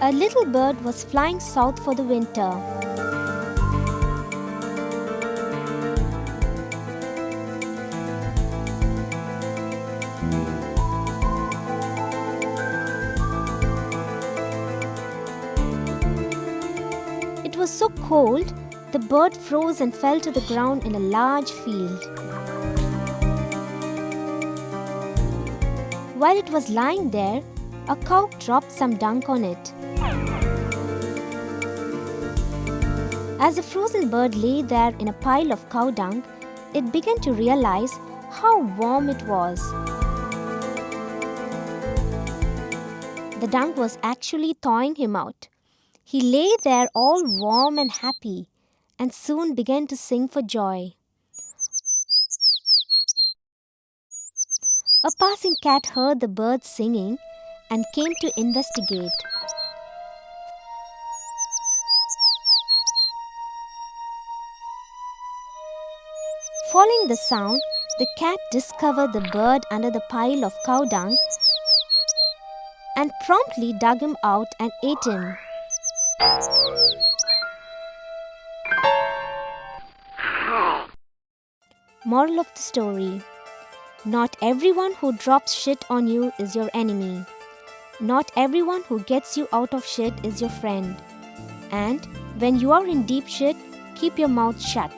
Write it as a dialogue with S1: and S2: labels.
S1: A little bird was flying south for the winter. It was so cold, the bird froze and fell to the ground in a large field. While it was lying there, a cow dropped some dung on it. As the frozen bird lay there in a pile of cow dung, it began to realize how warm it was. The dung was actually thawing him out. He lay there all warm and happy, and soon began to sing for joy. A passing cat heard the bird singing and came to investigate. Following the sound, the cat discovered the bird under the pile of cow dung and promptly dug him out and ate him. Moral of the story: not everyone who drops shit on you is your enemy. Not everyone who gets you out of shit is your friend. And when you are in deep shit, keep your mouth shut.